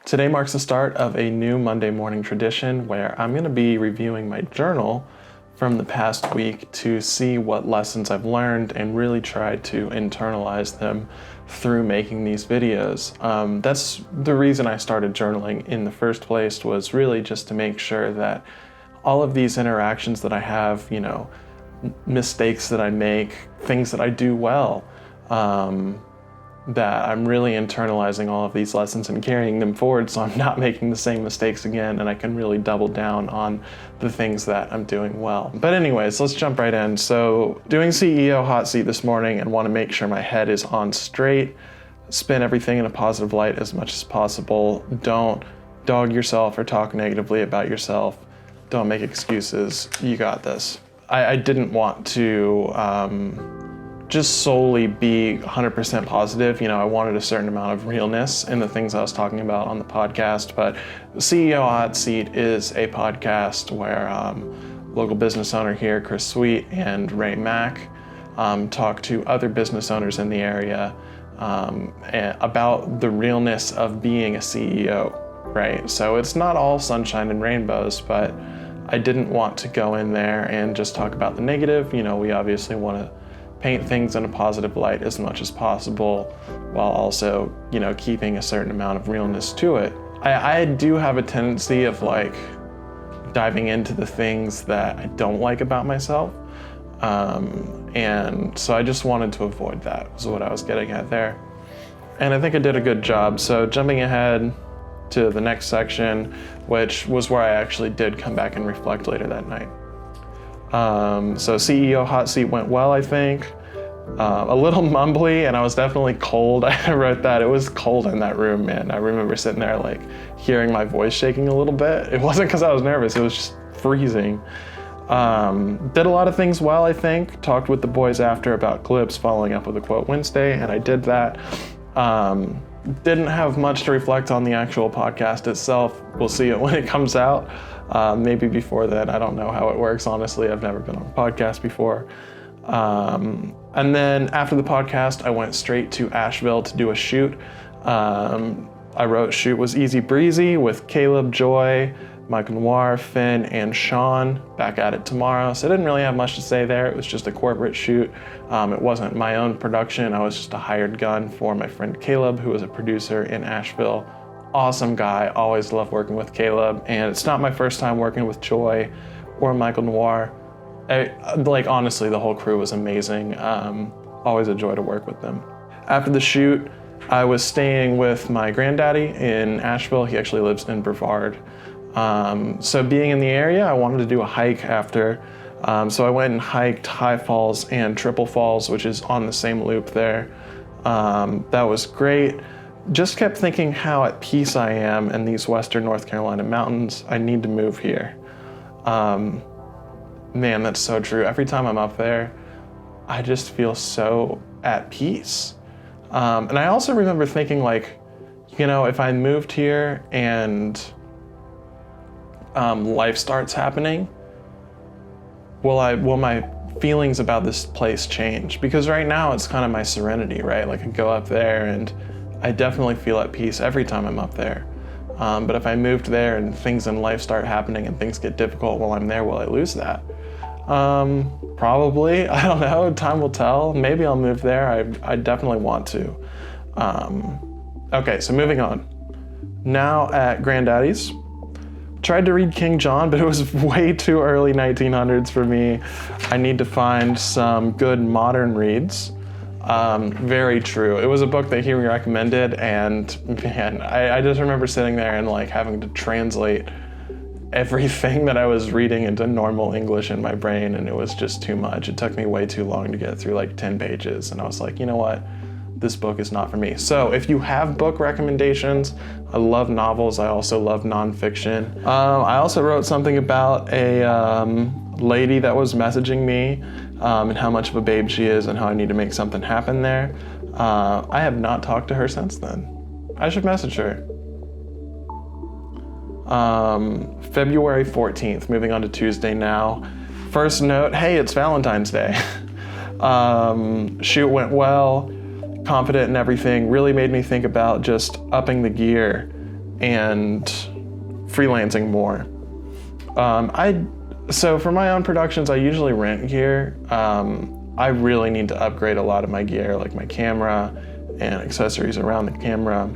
Today marks the start of a new Monday morning tradition where I'm going to be reviewing my journal from the past week to see what lessons I've learned and really try to internalize them through making these videos. That's the reason I started journaling in the first place, was really just to make sure that all of these interactions that I have, mistakes that I make, things that I do well, that I'm really internalizing all of these lessons and carrying them forward so I'm not making the same mistakes again, and I can really double down on the things that I'm doing well. But anyways, let's jump right in. So doing CEO hot seat this morning and want to make sure my head is on straight, spin everything in a positive light as much as possible. Don't dog yourself or talk negatively about yourself. Don't make excuses. You got this. I didn't want to just solely be 100% positive. I wanted a certain amount of realness in the things I was talking about on the podcast. But CEO Hot Seat is a podcast where local business owner here, Chris Sweet, and Ray Mack talk to other business owners in the area about the realness of being a CEO, right? So it's not all sunshine and rainbows, but I didn't want to go in there and just talk about the negative. We obviously want to paint things in a positive light as much as possible, while also, keeping a certain amount of realness to it. I do have a tendency of diving into the things that I don't like about myself. And so I just wanted to avoid that, was what I was getting at there. And I think I did a good job. So jumping ahead to the next section, which was where I actually did come back and reflect later that night. So CEO Hot Seat went well, I think. A little mumbly, and I was definitely cold. I wrote that. It was cold in that room, man. I remember sitting there hearing my voice shaking a little bit. It wasn't because I was nervous, it was just freezing. Did a lot of things well, I think. Talked with the boys after about clips, following up with a quote Wednesday, and I did that. Didn't have much to reflect on the actual podcast itself. We'll see it when it comes out. Maybe before then. I don't know how it works, honestly. I've never been on a podcast before. And then after the podcast, I went straight to Asheville to do a shoot. I wrote Shoot Was Easy Breezy with Caleb, Joy, Michael Noir, Finn, and Sean. Back at it tomorrow. So I didn't really have much to say there. It was just a corporate shoot. It wasn't my own production. I was just a hired gun for my friend Caleb, who was a producer in Asheville. Awesome guy. Always love working with Caleb. And it's not my first time working with Joy or Michael Noir. Honestly, the whole crew was amazing. Always a joy to work with them. After the shoot, I was staying with my granddaddy in Asheville. He actually lives in Brevard. So being in the area, I wanted to do a hike after. So I went and hiked High Falls and Triple Falls, which is on the same loop there. That was great. Just kept thinking how at peace I am in these Western North Carolina mountains. I need to move here. Man, that's so true. Every time I'm up there, I just feel so at peace. And I also remember thinking if I moved here and life starts happening, will my feelings about this place change? Because right now it's kind of my serenity, right? I go up there and I definitely feel at peace every time I'm up there. But if I moved there and things in life start happening and things get difficult while I'm there, will I lose that? Probably. I don't know. Time will tell. Maybe I'll move there. I definitely want to. Okay, so moving on. Now at Granddaddy's. Tried to read King John, but it was way too early 1900s for me. I need to find some good modern reads. Very true. It was a book that he recommended, and man, I just remember sitting there and having to translate everything that I was reading into normal English in my brain, and it was just too much. It took me way too long to get through 10 pages, and I was like, you know what? This book is not for me. So if you have book recommendations, I love novels. I also love nonfiction. I also wrote something about a lady that was messaging me and how much of a babe she is and how I need to make something happen there. I have not talked to her since then. I should message her. February 14th, moving on to Tuesday now. First note, hey, it's Valentine's Day. Shoot went well, confident in everything, really made me think about just upping the gear and freelancing more. So for my own productions, I usually rent gear. I really need to upgrade a lot of my gear, like my camera and accessories around the camera.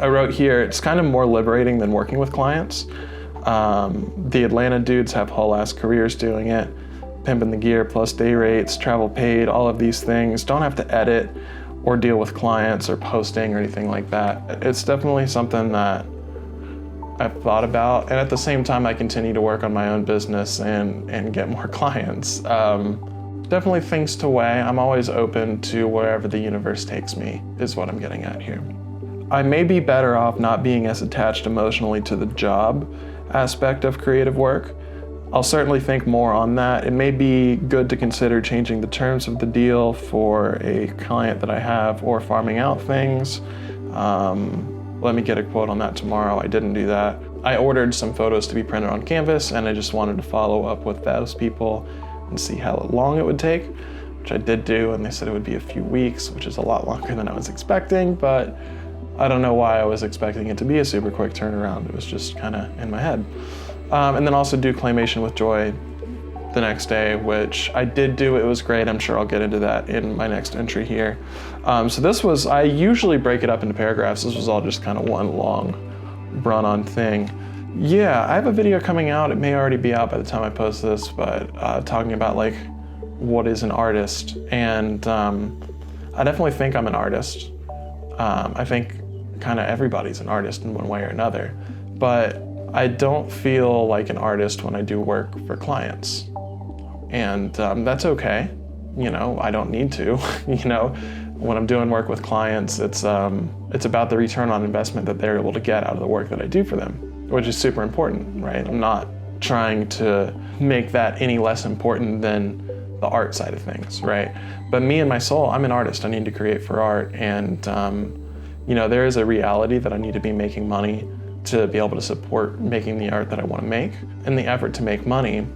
I wrote here, it's kind of more liberating than working with clients. The Atlanta dudes have whole ass careers doing it, pimping the gear plus day rates, travel paid, all of these things. Don't have to edit or deal with clients or posting or anything like that. It's definitely something that I've thought about, and at the same time I continue to work on my own business and get more clients. Definitely things to weigh. I'm always open to wherever the universe takes me, is what I'm getting at here. I may be better off not being as attached emotionally to the job aspect of creative work. I'll certainly think more on that. It may be good to consider changing the terms of the deal for a client that I have, or farming out things. Let me get a quote on that tomorrow. I didn't do that. I ordered some photos to be printed on canvas, and I just wanted to follow up with those people and see how long it would take, which I did do, and they said it would be a few weeks, which is a lot longer than I was expecting, but I don't know why I was expecting it to be a super quick turnaround. It was just kind of in my head. And then also do Claymation with Joy the next day, which I did do. It was great. I'm sure I'll get into that in my next entry here. So this was, I usually break it up into paragraphs. This was all just kind of one long run-on thing. Yeah, I have a video coming out. It may already be out by the time I post this, but talking about like what is an artist. And I definitely think I'm an artist. I think kind of everybody's an artist in one way or another, but I don't feel like an artist when I do work for clients. And that's okay. You know, I don't need to. You know, when I'm doing work with clients, it's about the return on investment that they're able to get out of the work that I do for them, which is super important, right? I'm not trying to make that any less important than the art side of things, right? But me and my soul, I'm an artist. I need to create for art, and you know, there is a reality that I need to be making money to be able to support making the art that I want to make. In the effort to make money,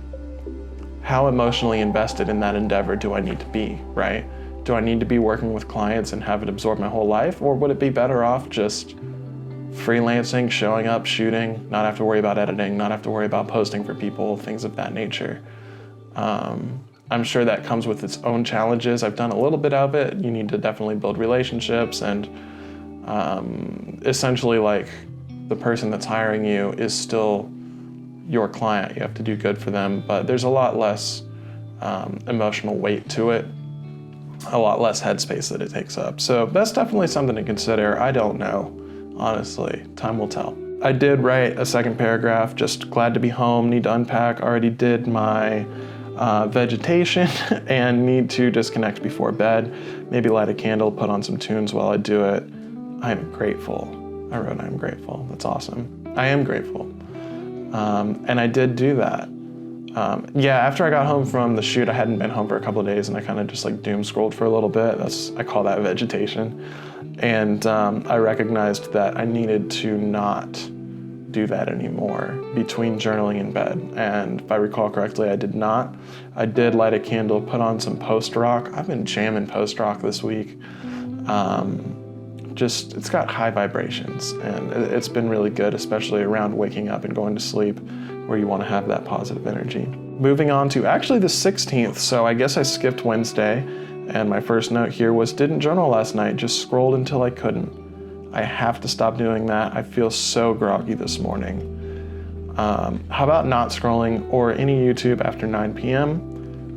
how emotionally invested in that endeavor do I need to be, right? Do I need to be working with clients and have it absorb my whole life, or would it be better off just freelancing, showing up, shooting, not have to worry about editing, not have to worry about posting for people, things of that nature? I'm sure that comes with its own challenges. I've done a little bit of it. You need to definitely build relationships, and essentially like the person that's hiring you is still your client. You have to do good for them, but there's a lot less emotional weight to it, a lot less headspace that it takes up. So that's definitely something to consider. I don't know, honestly. Time will tell. I did write a second paragraph, just glad to be home, need to unpack, already did my vegetation and need to disconnect before bed, maybe light a candle, put on some tunes while I do it. I'm grateful. I wrote, I'm grateful. That's awesome. I am grateful. And I did do that. Yeah, after I got home from the shoot, I hadn't been home for a couple of days, and I kind of just like doom scrolled for a little bit. I call that vegetation. And I recognized that I needed to not do that anymore between journaling and bed. And if I recall correctly, I did not. I did light a candle, put on some post-rock. I've been jamming post-rock this week. It's got high vibrations, and it's been really good, especially around waking up and going to sleep, where you want to have that positive energy. Moving on to actually the 16th, so I guess I skipped Wednesday, and my first note here was, didn't journal last night, just scrolled until I couldn't. I have to stop doing that. I feel so groggy this morning. How about not scrolling or any YouTube after 9 p.m.?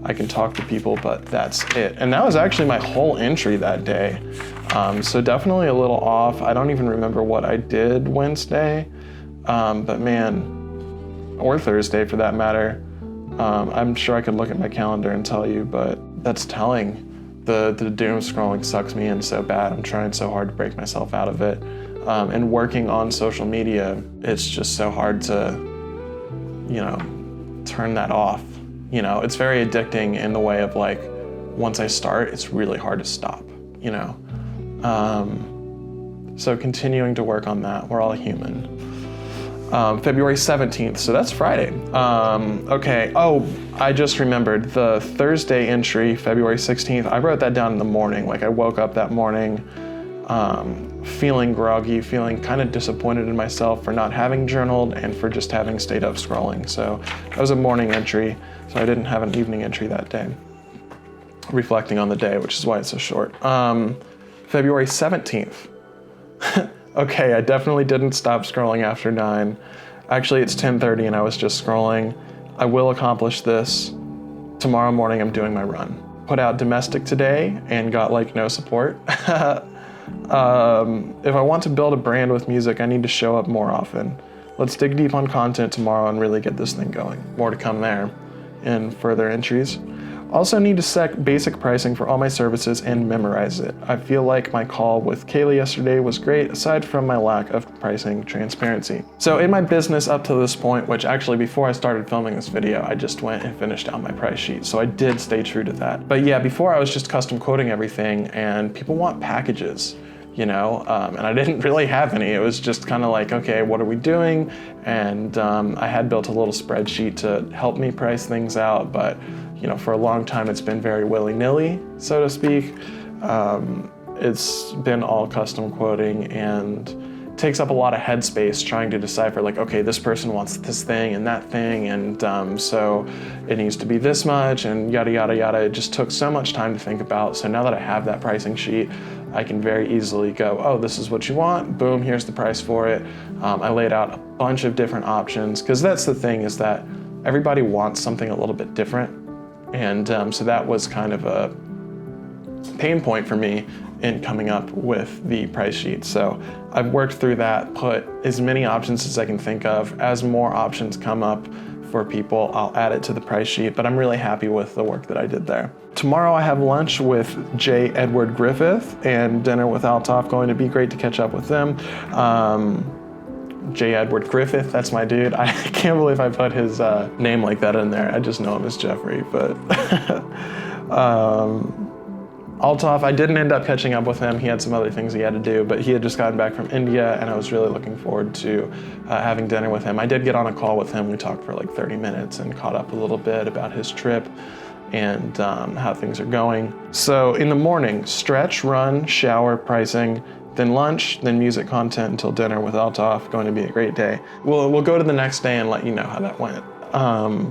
I can talk to people, but that's it. And that was actually my whole entry that day. So definitely a little off. I don't even remember what I did Wednesday, but man, or Thursday for that matter. I'm sure I could look at my calendar and tell you, but that's telling. The doom scrolling sucks me in so bad. I'm trying so hard to break myself out of it. And working on social media, it's just so hard to, you know, turn that off. You know, it's very addicting in the way of like, once I start, it's really hard to stop, you know? So continuing to work on that. We're all human. February 17th, so that's Friday. Okay, oh, I just remembered the Thursday entry, February 16th, I wrote that down in the morning. Like I woke up that morning, feeling groggy, feeling kind of disappointed in myself for not having journaled and for just having stayed up scrolling. So that was a morning entry, so I didn't have an evening entry that day, reflecting on the day, which is why it's so short. February 17th. Okay, I definitely didn't stop scrolling after 9. Actually, it's 10:30 and I was just scrolling. I will accomplish this. Tomorrow morning, I'm doing my run. Put out Domestic today and got like no support. If I want to build a brand with music, I need to show up more often. Let's dig deep on content tomorrow and really get this thing going. More to come there in further entries. Also need to set basic pricing for all my services and memorize it. I feel like my call with Kaylee yesterday was great, aside from my lack of pricing transparency. So in my business up to this point, which actually before I started filming this video, I just went and finished out my price sheet. So I did stay true to that. But yeah, before I was just custom quoting everything, and people want packages, you know, and I didn't really have any. It was just kind of like, okay, what are we doing? And I had built a little spreadsheet to help me price things out, but you know, for a long time it's been very willy-nilly, so to speak. It's been all custom quoting and takes up a lot of headspace trying to decipher like, okay, this person wants this thing and that thing, and so it needs to be this much and yada, yada, yada. It just took so much time to think about. So now that I have that pricing sheet, I can very easily go, oh, this is what you want, boom, here's the price for it. I laid out a bunch of different options, because that's the thing, is that everybody wants something a little bit different. And so that was kind of a pain point for me in coming up with the price sheet. So I've worked through that, put as many options as I can think of. As more options come up for people, I'll add it to the price sheet, but I'm really happy with the work that I did there. Tomorrow I have lunch with J. Edward Griffith and dinner with Altaf. Going to be great to catch up with them. J. Edward Griffith, that's my dude. I can't believe I put his name like that in there. I just know him as Jeffrey, but Altaf, I didn't end up catching up with him. He had some other things he had to do, but he had just gotten back from India, and I was really looking forward to having dinner with him. I did get on a call with him. We talked for like 30 minutes and caught up a little bit about his trip and how things are going. So in the morning, stretch, run, shower, pricing, then lunch, then music content until dinner with Altaf. Going to be a great day. We'll go to the next day and let you know how that went.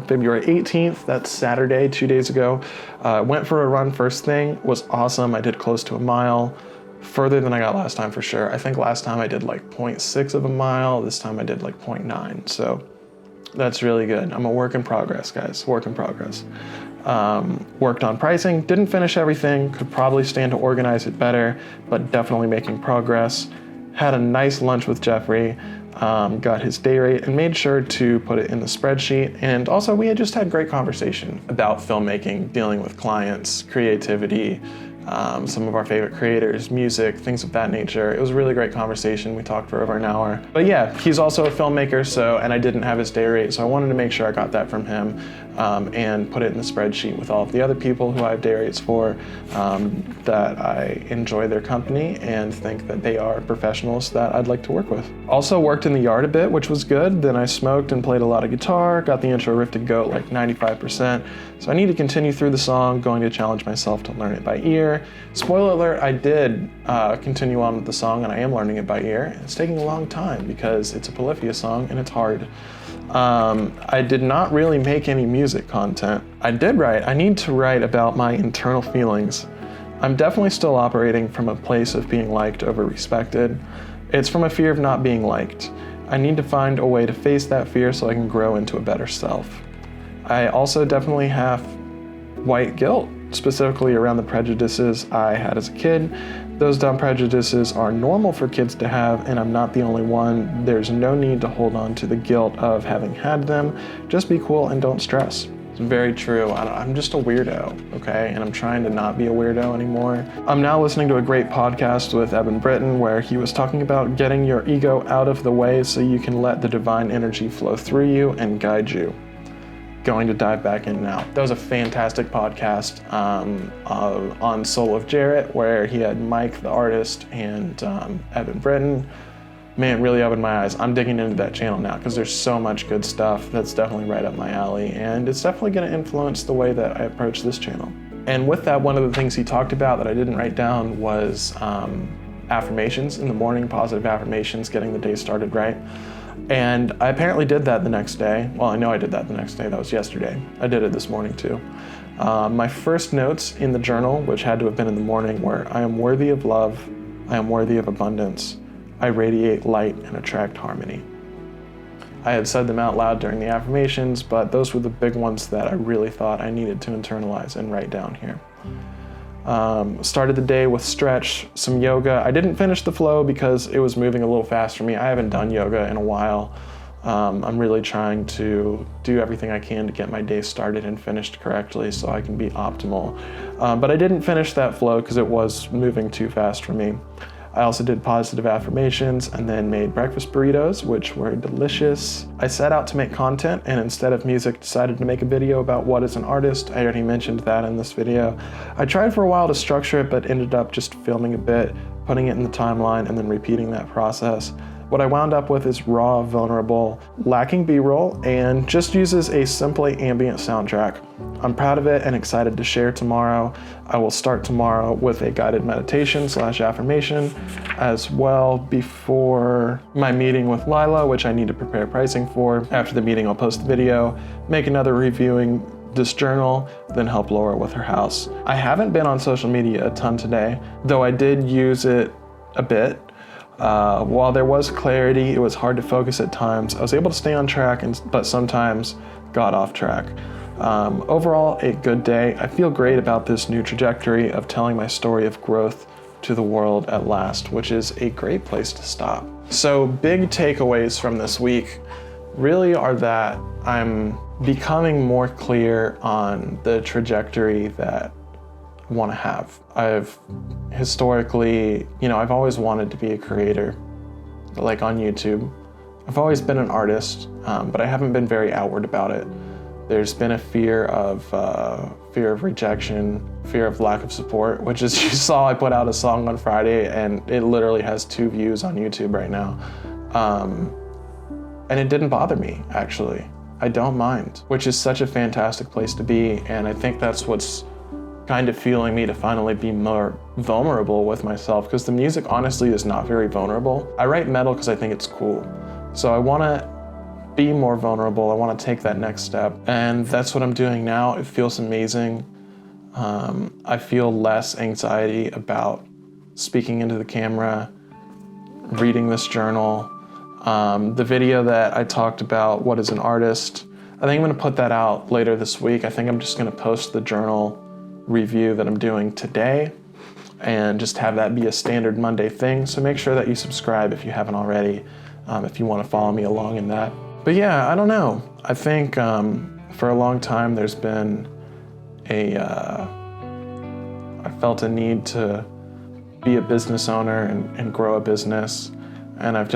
February 18th, that's Saturday, 2 days ago. Went for a run first thing, was awesome. I did close to a mile, further than I got last time for sure. I think last time I did like 0.6 of a mile, this time I did like 0.9, so that's really good. I'm a work in progress, guys, work in progress. Worked on pricing, didn't finish everything, could probably stand to organize it better, but definitely making progress. Had a nice lunch with Jeffrey, got his day rate and made sure to put it in the spreadsheet. And also we had just had great conversation about filmmaking, dealing with clients, creativity, some of our favorite creators, music, things of that nature. It was a really great conversation. We talked for over an hour. But yeah, he's also a filmmaker, and I didn't have his day rate, so I wanted to make sure I got that from him and put it in the spreadsheet with all of the other people who I have day rates for, that I enjoy their company and think that they are professionals that I'd like to work with. Also worked in the yard a bit, which was good. Then I smoked and played a lot of guitar, got the intro riff to go like 95%. So I need to continue through the song, going to challenge myself to learn it by ear. Spoiler alert, I did continue on with the song and I am learning it by ear. It's taking a long time because it's a Polyphia song and it's hard. I did not really make any music content. I need to write about my internal feelings. I'm definitely still operating from a place of being liked over respected. It's from a fear of not being liked. I need to find a way to face that fear so I can grow into a better self. I also definitely have white guilt, specifically around the prejudices I had as a kid. Those dumb prejudices are normal for kids to have, and I'm not the only one. There's no need to hold on to the guilt of having had them. Just be cool and don't stress. It's very true. I'm just a weirdo, okay? And I'm trying to not be a weirdo anymore. I'm now listening to a great podcast with Evan Britton where he was talking about getting your ego out of the way so you can let the divine energy flow through you and guide you. Going to dive back in now. That was a fantastic podcast on Soul of Jarrett where he had Mike, the artist, and Evan Britton. Man, really opened my eyes. I'm digging into that channel now because there's so much good stuff that's definitely right up my alley, and it's definitely going to influence the way that I approach this channel. And with that, one of the things he talked about that I didn't write down was affirmations in the morning, positive affirmations, getting the day started right. And I apparently did that the next day. Well, I know I did that the next day. That was yesterday. I did it this morning too. My first notes in the journal, which had to have been in the morning, were, I am worthy of love. I am worthy of abundance. I radiate light and attract harmony. I had said them out loud during the affirmations, but those were the big ones that I really thought I needed to internalize and write down here. Started the day with stretch, some yoga. I didn't finish the flow because it was moving a little fast for me. I haven't done yoga in a while. I'm really trying to do everything I can to get my day started and finished correctly so I can be optimal. But I didn't finish that flow because it was moving too fast for me. I also did positive affirmations and then made breakfast burritos, which were delicious. I set out to make content, and instead of music, decided to make a video about what is an artist. I already mentioned that in this video. I tried for a while to structure it, but ended up just filming a bit, putting it in the timeline, and then repeating that process. What I wound up with is raw, vulnerable, lacking B-roll, and just uses a simply ambient soundtrack. I'm proud of it and excited to share tomorrow. I will start tomorrow with a guided meditation / affirmation as well before my meeting with Lila, which I need to prepare pricing for. After the meeting, I'll post the video, make another reviewing this journal, then help Laura with her house. I haven't been on social media a ton today, though I did use it a bit. While there was clarity, it was hard to focus at times. I was able to stay on track, but sometimes got off track. Overall, a good day. I feel great about this new trajectory of telling my story of growth to the world at last, which is a great place to stop. So big takeaways from this week really are that I'm becoming more clear on the trajectory that I want to have. I've historically, I've always wanted to be a creator, like on YouTube. I've always been an artist, but I haven't been very outward about it. There's been a fear of rejection, fear of lack of support, which is, you saw I put out a song on Friday and it literally has 2 views on YouTube right now. And it didn't bother me, actually. I don't mind, which is such a fantastic place to be. And I think that's what's kind of fueling me to finally be more vulnerable with myself, because the music honestly is not very vulnerable. I write metal because I think it's cool. So I want to be more vulnerable. I want to take that next step. And that's what I'm doing now. It feels amazing. I feel less anxiety about speaking into the camera, reading this journal. The video that I talked about, what is an artist, I think I'm going to put that out later this week. I think I'm just going to post the journal review that I'm doing today and just have that be a standard Monday thing. So make sure that you subscribe if you haven't already, if you want to follow me along in that. But yeah, I don't know. I think for a long time there's been I felt a need to be a business owner and grow a business. And I've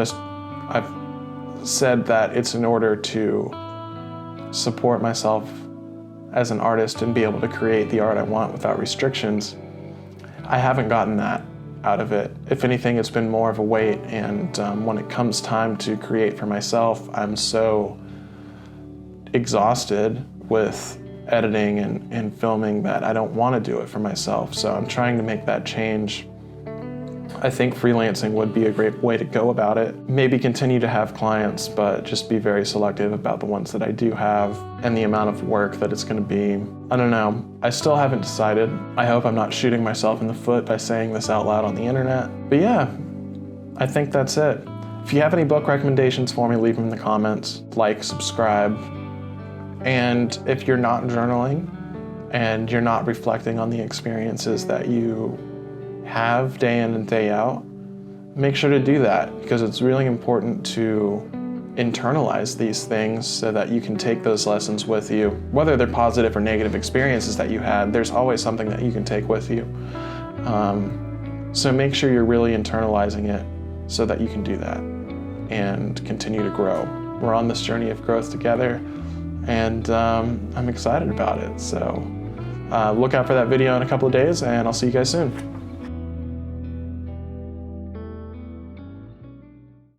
said that it's in order to support myself as an artist and be able to create the art I want without restrictions. I haven't gotten that out of it. If anything, it's been more of a weight, and when it comes time to create for myself, I'm so exhausted with editing and filming that I don't want to do it for myself. So I'm trying to make that change. I think freelancing would be a great way to go about it. Maybe continue to have clients, but just be very selective about the ones that I do have and the amount of work that it's going to be. I don't know. I still haven't decided. I hope I'm not shooting myself in the foot by saying this out loud on the internet. But yeah, I think that's it. If you have any book recommendations for me, leave them in the comments. Like, subscribe. And if you're not journaling and you're not reflecting on the experiences that you have day in and day out, make sure to do that, because it's really important to internalize these things so that you can take those lessons with you. Whether they're positive or negative experiences that you had, there's always something that you can take with you. So make sure you're really internalizing it so that you can do that and continue to grow. We're on this journey of growth together, and I'm excited about it. So look out for that video in a couple of days, and I'll see you guys soon.